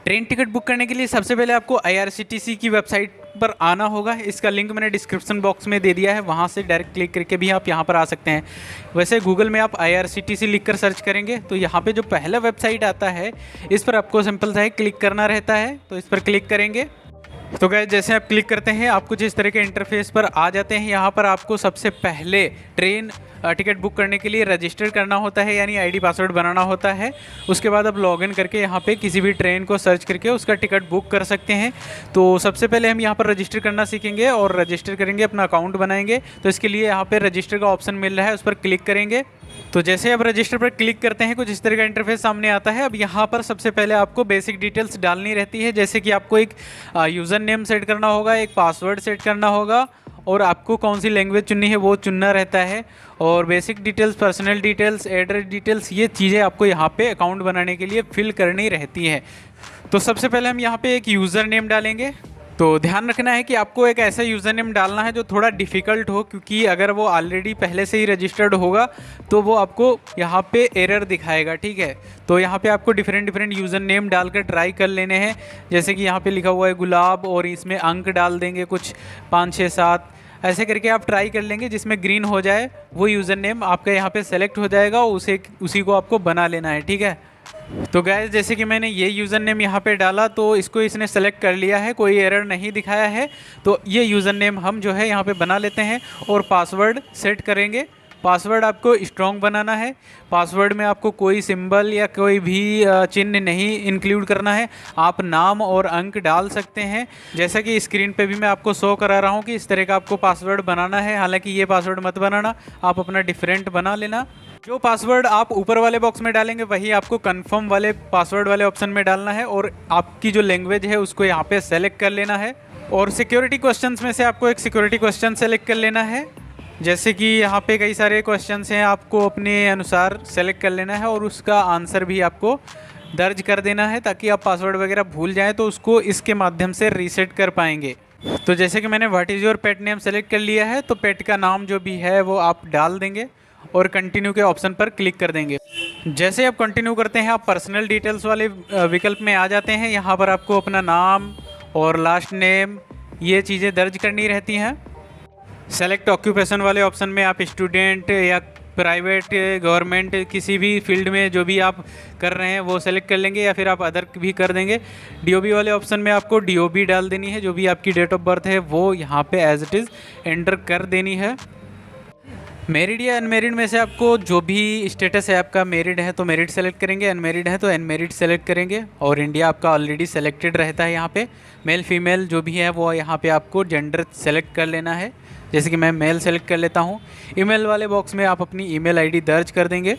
Train ticket book करने के लिए सबसे पहले आपको IRCTC की वेबसाइट पर आना होगा। इसका लिंक मैंने डिस्क्रिप्शन बॉक्स में दे दिया है, वहाँ से डायरेक्ट क्लिक करके भी आप यहाँ पर आ सकते हैं। वैसे गूगल में आप IRCTC लिखकर सर्च करेंगे तो यहाँ पे जो पहला वेबसाइट आता है इस पर आपको सिंपल सा है क्लिक करना रहता है। तो इस पर क्लिक करेंगे तो गाइस जैसे आप क्लिक करते हैं आप कुछ इस तरह के इंटरफेस पर आ जाते हैं। यहाँ पर आपको सबसे पहले ट्रेन टिकट बुक करने के लिए रजिस्टर करना होता है, यानी आईडी पासवर्ड बनाना होता है। उसके बाद आप लॉगिन करके यहाँ पे किसी भी ट्रेन को सर्च करके उसका टिकट बुक कर सकते हैं। तो सबसे पहले हम यहाँ पर रजिस्टर करना सीखेंगे और रजिस्टर करेंगे, अपना अकाउंट बनाएंगे। तो इसके लिए यहाँ पे रजिस्टर का ऑप्शन मिल रहा है, उस पर क्लिक करेंगे। तो जैसे आप रजिस्टर पर क्लिक करते हैं कुछ इस तरह का इंटरफेस सामने आता है। अब यहाँ पर सबसे पहले आपको बेसिक डिटेल्स डालनी रहती है, जैसे कि आपको एक यूज़र नेम सेट करना होगा, एक पासवर्ड सेट करना होगा और आपको कौन सी लैंग्वेज चुननी है वो चुनना रहता है। और basic details, personal details, address details, ये चीज़ें आपको यहाँ पे अकाउंट बनाने के लिए फिल करनी रहती है। तो सबसे पहले हम यहाँ पे एक यूज़र नेम डालेंगे। तो ध्यान रखना है कि आपको एक ऐसा यूज़र नेम डालना है जो थोड़ा डिफ़िकल्ट हो, क्योंकि अगर वो ऑलरेडी पहले से ही रजिस्टर्ड होगा तो वो आपको यहाँ पे एरर दिखाएगा, ठीक है। तो यहाँ पे आपको डिफरेंट यूज़र नेम डालकर ट्राई कर लेने हैं। जैसे कि यहाँ पे लिखा हुआ है गुलाब और इसमें अंक डाल देंगे कुछ 5, 6, 7, ऐसे करके आप ट्राई कर लेंगे। जिसमें ग्रीन हो जाए वो यूज़र नेम आपका यहाँ पे सेलेक्ट हो जाएगा, उसी को आपको बना लेना है, ठीक है। तो गाइस जैसे कि मैंने ये यूज़र नेम यहाँ पे डाला तो इसको इसने सेलेक्ट कर लिया है, कोई एरर नहीं दिखाया है। तो ये यूज़र नेम हम जो है यहाँ पे बना लेते हैं और पासवर्ड सेट करेंगे। पासवर्ड आपको स्ट्रॉन्ग बनाना है। पासवर्ड में आपको कोई सिंबल या कोई भी चिन्ह नहीं इंक्लूड करना है। आप नाम और अंक डाल सकते हैं, जैसा कि स्क्रीन पे भी मैं आपको शो करा रहा हूँ कि इस तरह का आपको पासवर्ड बनाना है। हालांकि ये पासवर्ड मत बनाना, आप अपना डिफरेंट बना लेना। जो पासवर्ड आप ऊपर वाले बॉक्स में डालेंगे वही आपको कंफर्म वाले पासवर्ड वाले ऑप्शन में डालना है और आपकी जो लैंग्वेज है उसको यहाँ पे सेलेक्ट कर लेना है। और सिक्योरिटी क्वेश्चंस में से आपको एक सिक्योरिटी क्वेश्चन सेलेक्ट कर लेना है। जैसे कि यहाँ पे कई सारे क्वेश्चंस हैं, आपको अपने अनुसार सेलेक्ट कर लेना है और उसका आंसर भी आपको दर्ज कर देना है, ताकि आप पासवर्ड वगैरह भूल जाएं तो उसको इसके माध्यम से रीसेट कर पाएंगे। तो जैसे कि मैंने what is your pet name select कर लिया है, तो पेट का नाम जो भी है वो आप डाल देंगे और कंटिन्यू के ऑप्शन पर क्लिक कर देंगे। जैसे आप कंटिन्यू करते हैं आप पर्सनल डिटेल्स वाले विकल्प में आ जाते हैं। यहाँ पर आपको अपना नाम और लास्ट नेम ये चीज़ें दर्ज करनी रहती हैं। सेलेक्ट ऑक्यूपेशन वाले ऑप्शन में आप स्टूडेंट या प्राइवेट, गवर्नमेंट, किसी भी फील्ड में जो भी आप कर रहे हैं वो सेलेक्ट कर लेंगे या फिर आप अदर भी कर देंगे। DOB वाले ऑप्शन में आपको DOB डाल देनी है, जो भी आपकी डेट ऑफ बर्थ है वो यहाँ पे एज इट इज़ एंटर कर देनी है। मैरिड या अनमेरिड में से आपको जो भी स्टेटस है आपका, मैरिड है तो मैरिड सेलेक्ट करेंगे, अनमेरिड है तो अनमेरिड सेलेक्ट करेंगे। और इंडिया आपका ऑलरेडी सेलेक्टेड रहता है। यहाँ पे मेल फीमेल जो भी है वो यहाँ पे आपको जेंडर सेलेक्ट कर लेना है। जैसे कि मैं मेल सेलेक्ट कर लेता हूँ। ईमेल वाले बॉक्स में आप अपनी ईमेल आईडी दर्ज कर देंगे।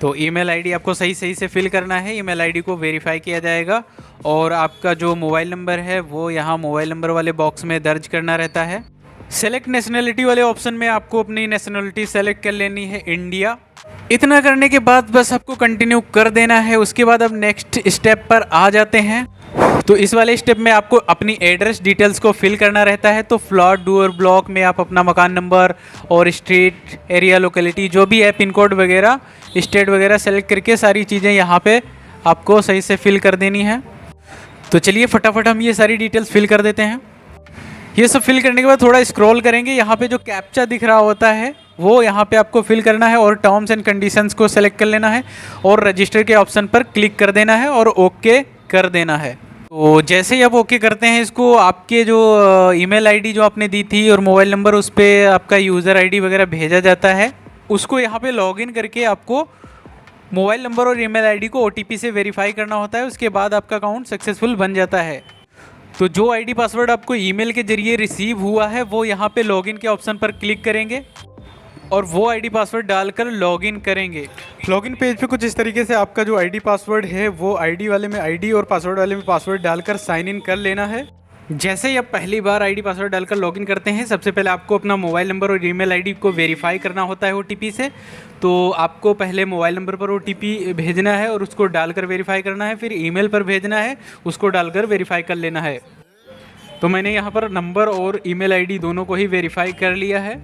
तो ईमेल आईडी आपको सही से फिल करना है। ईमेल आईडी को वेरीफाई किया जाएगा और आपका जो मोबाइल नंबर है वो यहाँ मोबाइल नंबर वाले बॉक्स में दर्ज करना रहता है। सेलेक्ट नेशनलिटी वाले ऑप्शन में आपको अपनी नेशनलिटी सेलेक्ट कर लेनी है, इंडिया। इतना करने के बाद बस आपको कंटिन्यू कर देना है। उसके बाद अब नेक्स्ट स्टेप पर आ जाते हैं। तो इस वाले स्टेप में आपको अपनी एड्रेस डिटेल्स को फिल करना रहता है। तो फ्लैट, डूअर, ब्लॉक में आप अपना मकान नंबर और स्ट्रीट, एरिया, लोकेलिटी जो भी है, पिन कोड वगैरह, स्टेट वगैरह सेलेक्ट करके सारी चीज़ें यहाँ पे आपको सही से फिल कर देनी है। तो चलिए फटाफट हम ये सारी डिटेल्स फिल कर देते हैं। ये सब फिल करने के बाद थोड़ा स्क्रॉल करेंगे। यहाँ पे जो कैप्चा दिख रहा होता है वो यहाँ पे आपको फिल करना है और टर्म्स एंड कंडीशंस को सेलेक्ट कर लेना है और रजिस्टर के ऑप्शन पर क्लिक कर देना है और ओके कर देना है। तो जैसे ही आप ओके करते हैं इसको, आपके जो ईमेल आईडी जो आपने दी थी और मोबाइल नंबर उस पर आपका यूज़र आईडी वगैरह भेजा जाता है। उसको यहाँ पे लॉगिन करके आपको मोबाइल नंबर और ईमेल आईडी को OTP से वेरीफाई करना होता है। उसके बाद आपका अकाउंट सक्सेसफुल बन जाता है। तो जो आईडी पासवर्ड आपको ईमेल के जरिए रिसीव हुआ है वो यहाँ पे लॉगिन के ऑप्शन पर क्लिक करेंगे और वो आईडी पासवर्ड डालकर लॉगिन करेंगे। लॉगिन पेज पे कुछ इस तरीके से आपका जो आईडी पासवर्ड है वो आईडी वाले में आईडी और पासवर्ड वाले में पासवर्ड डालकर साइन इन कर लेना है। जैसे ही आप पहली बार आईडी पासवर्ड डालकर लॉगिन करते हैं, सबसे पहले आपको अपना मोबाइल नंबर और ईमेल आईडी को वेरीफाई करना होता है OTP से। तो आपको पहले मोबाइल नंबर पर OTP भेजना है और उसको डालकर वेरीफाई करना है, फिर ईमेल पर भेजना है, उसको डालकर वेरीफाई कर लेना है। तो मैंने यहाँ पर नंबर और ईमेल आईडी दोनों को ही वेरीफाई कर लिया है।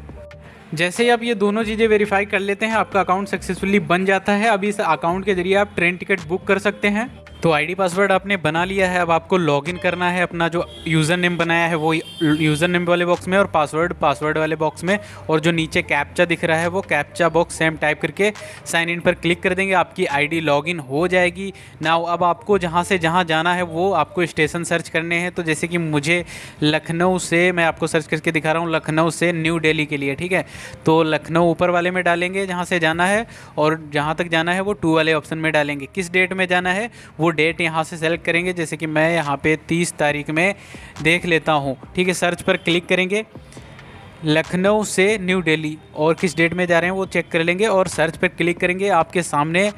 जैसे ही आप ये दोनों चीज़ें वेरीफाई कर लेते हैं आपका अकाउंट सक्सेसफुली बन जाता है। अभी इस अकाउंट के जरिए आप ट्रेन टिकट बुक कर सकते हैं। तो आईडी पासवर्ड आपने बना लिया है। अब आपको लॉगिन करना है अपना जो यूज़र नेम बनाया है वो यूज़र नेम वाले बॉक्स में, और पासवर्ड वाले बॉक्स में, और जो नीचे कैप्चा दिख रहा है वो कैप्चा बॉक्स सेम टाइप करके साइन इन पर क्लिक कर देंगे। आपकी आईडी लॉगिन हो जाएगी। नाउ अब आपको जहाँ से जहाँ जाना है वो आपको स्टेशन सर्च करने हैं। तो जैसे कि मुझे लखनऊ से, मैं आपको सर्च करके दिखा रहा हूँ, लखनऊ से न्यू दिल्ली के लिए, ठीक है। तो लखनऊ ऊपर वाले में डालेंगे जहाँ से जाना है, और जहाँ तक जाना है वो 2 वाले ऑप्शन में डालेंगे। किस डेट में जाना है वो डेट यहाँ से सेलेक्ट करेंगे। जैसे कि मैं यहाँ पे 30 तारीख में देख लेता हूँ, ठीक है। सर्च पर क्लिक करेंगे, लखनऊ से न्यू दिल्ली, और किस डेट में जा रहे हैं वो चेक कर लेंगे, और सर्च पर क्लिक करेंगे। आपके सामने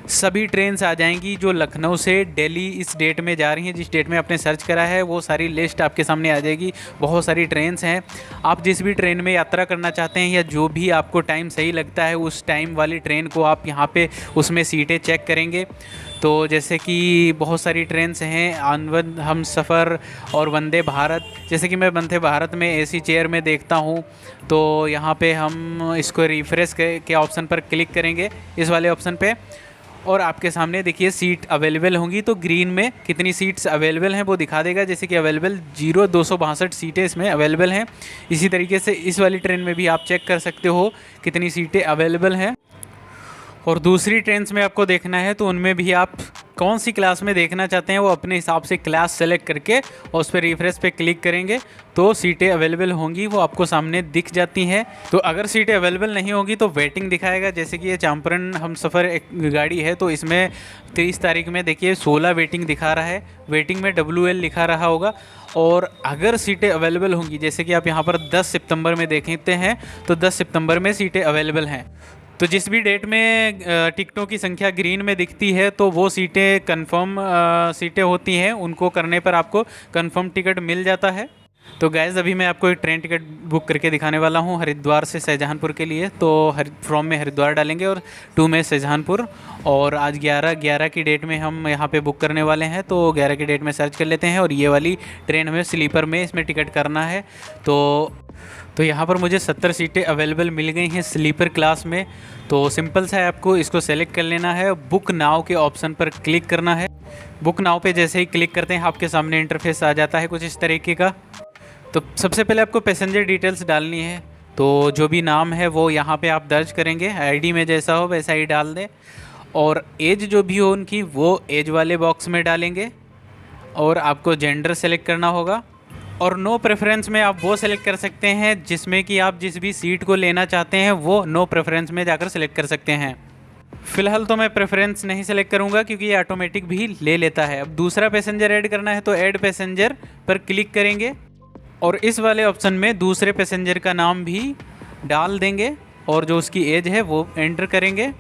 सभी ट्रेन्स आ जाएंगी जो लखनऊ से दिल्ली इस डेट में जा रही हैं। जिस डेट में आपने सर्च करा है वो सारी लिस्ट आपके सामने आ जाएगी। बहुत सारी ट्रेन्स हैं। आप जिस भी ट्रेन में यात्रा करना चाहते हैं या जो भी आपको टाइम सही लगता है उस टाइम वाली ट्रेन को आप यहाँ पे उसमें सीटें चेक करेंगे। तो जैसे कि बहुत सारी ट्रेन्स हैं, आनंद, हमसफ़र और वंदे भारत। जैसे कि मैं वंदे भारत में एसी चेयर में देखता हूँ, तो यहाँ पे हम इसको रिफ्रेश के ऑप्शन पर क्लिक करेंगे, इस वाले ऑप्शन पे, और आपके सामने देखिए सीट अवेलेबल होंगी। तो ग्रीन में कितनी सीट्स अवेलेबल हैं वो दिखा देगा। जैसे कि अवेलेबल 262 सीटें इसमें अवेलेबल हैं। इसी तरीके से इस वाली ट्रेन में भी आप चेक कर सकते हो कितनी सीटें अवेलेबल हैं। और दूसरी ट्रेन्स में आपको देखना है तो उनमें भी आप कौन सी क्लास में देखना चाहते हैं वो अपने हिसाब से क्लास सेलेक्ट करके और उस पर रिफ्रेश पे क्लिक करेंगे तो सीटें अवेलेबल होंगी, वो आपको सामने दिख जाती हैं। तो अगर सीटें अवेलेबल नहीं होंगी तो वेटिंग दिखाएगा। जैसे कि ये चंपारण हमसफ़र एक गाड़ी है तो इसमें 30 तारीख में देखिए 16 वेटिंग दिखा रहा है। वेटिंग में WL लिखा रहा होगा। और अगर सीटें अवेलेबल होंगी, जैसे कि आप यहाँ पर 10 सितंबर में देखते हैं तो 10 सितंबर में सीटें अवेलेबल हैं। तो जिस भी डेट में टिकटों की संख्या ग्रीन में दिखती है तो वो सीटें कंफर्म सीटें होती हैं, उनको करने पर आपको कंफर्म टिकट मिल जाता है। तो गाइज़ अभी मैं आपको एक ट्रेन टिकट बुक करके दिखाने वाला हूँ हरिद्वार से शाहजहांपुर के लिए। तो फ्रॉम में हरिद्वार डालेंगे और टू में शाहजहांपुर, और आज 11 की डेट में हम यहाँ पे बुक करने वाले हैं। तो 11 की डेट में सर्च कर लेते हैं, और ये वाली ट्रेन हमें स्लीपर में इसमें टिकट करना है। तो यहाँ पर मुझे 70 सीटें अवेलेबल मिल गई हैं स्लीपर क्लास में। तो सिंपल सा है, आपको इसको सेलेक्ट कर लेना है, बुक नाउ के ऑप्शन पर क्लिक करना है। बुक नाउ पे जैसे ही क्लिक करते हैं आपके सामने इंटरफेस आ जाता है कुछ इस तरीके का। तो सबसे पहले आपको पैसेंजर डिटेल्स डालनी है। तो जो भी नाम है वो यहाँ पे आप दर्ज करेंगे, आईडी में जैसा हो वैसा ही डाल दें, और एज जो भी हो उनकी वो एज वाले बॉक्स में डालेंगे, और आपको जेंडर सेलेक्ट करना होगा। और नो प्रेफरेंस में आप वो सेलेक्ट कर सकते हैं जिसमें कि आप जिस भी सीट को लेना चाहते हैं वो नो प्रेफरेंस में जाकर सेलेक्ट कर सकते हैं। फ़िलहाल तो मैं प्रेफरेंस नहीं सेलेक्ट करूंगा क्योंकि ये ऑटोमेटिक भी ले लेता है। अब दूसरा पैसेंजर ऐड करना है तो ऐड पैसेंजर पर क्लिक करेंगे, और इस वाले ऑप्शन में दूसरे पैसेंजर का नाम भी डाल देंगे और जो उसकी एज है वो एंटर करेंगे।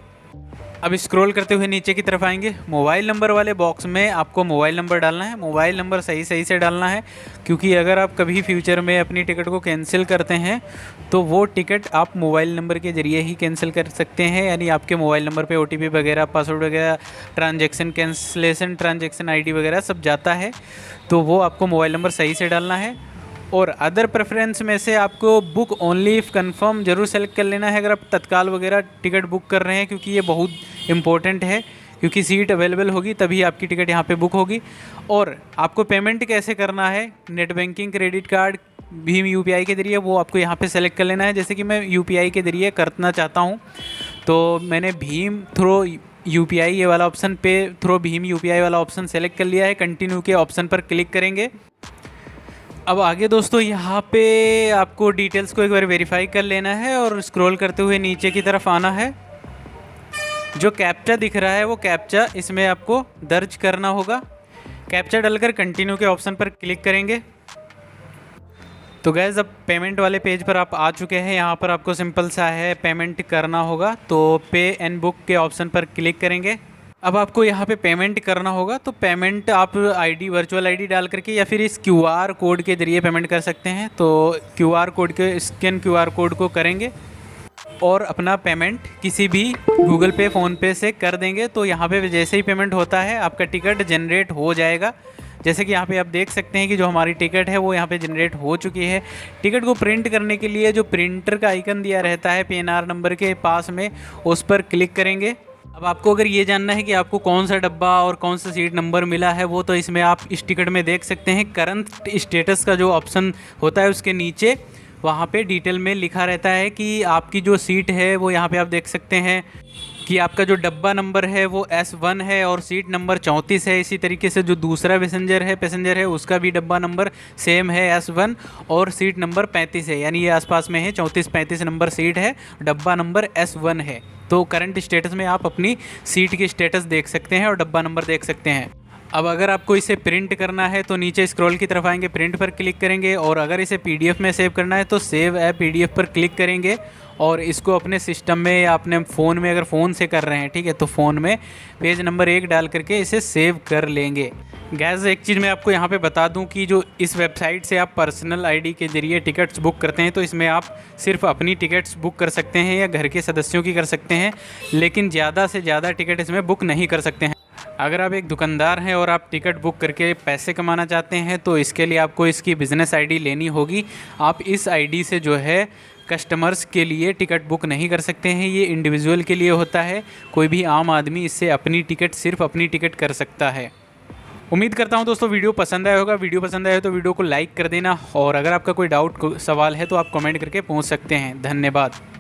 अब स्क्रॉल करते हुए नीचे की तरफ आएंगे। मोबाइल नंबर वाले बॉक्स में आपको मोबाइल नंबर डालना है। मोबाइल नंबर सही से डालना है, क्योंकि अगर आप कभी फ्यूचर में अपनी टिकट को कैंसिल करते हैं तो वो टिकट आप मोबाइल नंबर के ज़रिए ही कैंसिल कर सकते हैं। यानी आपके मोबाइल नंबर पे OTP वगैरह, पासवर्ड वगैरह, ट्रांजैक्शन कैंसिलेशन, ट्रांजैक्शन ID वगैरह सब जाता है। तो वो आपको मोबाइल नंबर सही से डालना है। और अदर प्रेफरेंस में से आपको बुक ओनली इफ़ कंफर्म ज़रूर सेलेक्ट कर लेना है अगर आप तत्काल वगैरह टिकट बुक कर रहे हैं, क्योंकि ये बहुत इंपॉर्टेंट है, क्योंकि सीट अवेलेबल होगी तभी आपकी टिकट यहाँ पे बुक होगी। और आपको पेमेंट कैसे करना है, net banking, credit card, Bhim UPI के ज़रिए, वो आपको यहाँ पे सेलेक्ट कर लेना है। जैसे कि मैं UPI के ज़रिए करना चाहता हूँ तो मैंने भीम थ्रो UPI ये वाला ऑप्शन पे थ्रो भीम UPI वाला ऑप्शन सेलेक्ट कर लिया है। कंटिन्यू के ऑप्शन पर क्लिक करेंगे। अब आगे दोस्तों यहाँ पे आपको डिटेल्स को एक बार वेरीफाई कर लेना है और स्क्रॉल करते हुए नीचे की तरफ आना है। जो कैप्चा दिख रहा है वो कैप्चा इसमें आपको दर्ज करना होगा। कैप्चा डालकर कंटिन्यू के ऑप्शन पर क्लिक करेंगे। तो गैस अब पेमेंट वाले पेज पर आप आ चुके हैं। यहाँ पर आपको सिंपल सा है पेमेंट करना होगा, तो पे एंड बुक के ऑप्शन पर क्लिक करेंगे। अब आपको यहाँ पे पेमेंट करना होगा, तो पेमेंट आप वर्चुअल ID डाल करके या फिर इस QR कोड के ज़रिए पेमेंट कर सकते हैं। तो QR कोड के स्कैन QR कोड को करेंगे और अपना पेमेंट किसी भी गूगल पे, फ़ोनपे से कर देंगे। तो यहाँ पे जैसे ही पेमेंट होता है आपका टिकट जनरेट हो जाएगा। जैसे कि यहाँ पे आप देख सकते हैं कि जो हमारी टिकट है वो यहाँ पे जनरेट हो चुकी है। टिकट को प्रिंट करने के लिए जो प्रिंटर का आइकन दिया रहता है PNR नंबर के पास में, उस पर क्लिक करेंगे। अब आपको अगर ये जानना है कि आपको कौन सा डब्बा और कौन सा सीट नंबर मिला है, वो तो इसमें आप इस टिकट में देख सकते हैं। करंट स्टेटस का जो ऑप्शन होता है उसके नीचे वहाँ पे डिटेल में लिखा रहता है कि आपकी जो सीट है वो यहाँ पे आप देख सकते हैं कि आपका जो डब्बा नंबर है वो S1 है और सीट नंबर 34 है। इसी तरीके से जो दूसरा पैसेंजर है उसका भी डब्बा नंबर सेम है S1 और सीट नंबर 35 है, यानी ये आसपास में है, 34-35 नंबर सीट है, डब्बा नंबर S1 है। तो करंट स्टेटस में आप अपनी सीट की स्टेटस देख सकते हैं और डब्बा नंबर देख सकते हैं। अब अगर आपको इसे प्रिंट करना है तो नीचे स्क्रॉल की तरफ आएंगे, प्रिंट पर क्लिक करेंगे, और अगर इसे PDF में सेव करना है तो सेव ए PDF पर क्लिक करेंगे और इसको अपने सिस्टम में या अपने फ़ोन में, अगर फ़ोन से कर रहे हैं, ठीक है, तो फ़ोन में पेज नंबर 1 डाल करके इसे सेव कर लेंगे। गैस एक चीज़ मैं आपको यहाँ पे बता दूँ कि जो इस वेबसाइट से आप पर्सनल ID के ज़रिए टिकट्स बुक करते हैं तो इसमें आप सिर्फ अपनी टिकट्स बुक कर सकते हैं या घर के सदस्यों की कर सकते हैं, लेकिन ज़्यादा से ज़्यादा टिकट इसमें बुक नहीं कर सकते हैं। अगर आप एक दुकानदार हैं और आप टिकट बुक करके पैसे कमाना चाहते हैं तो इसके लिए आपको इसकी बिज़नेस ID लेनी होगी। आप इस ID से जो है कस्टमर्स के लिए टिकट बुक नहीं कर सकते हैं, ये इंडिविजुअल के लिए होता है। कोई भी आम आदमी इससे अपनी टिकट, सिर्फ अपनी टिकट कर सकता है। उम्मीद करता हूं दोस्तों वीडियो पसंद आया होगा। वीडियो पसंद आया हो तो वीडियो को लाइक कर देना, और अगर आपका कोई डाउट सवाल है तो आप कमेंट करके पूछ सकते हैं। धन्यवाद।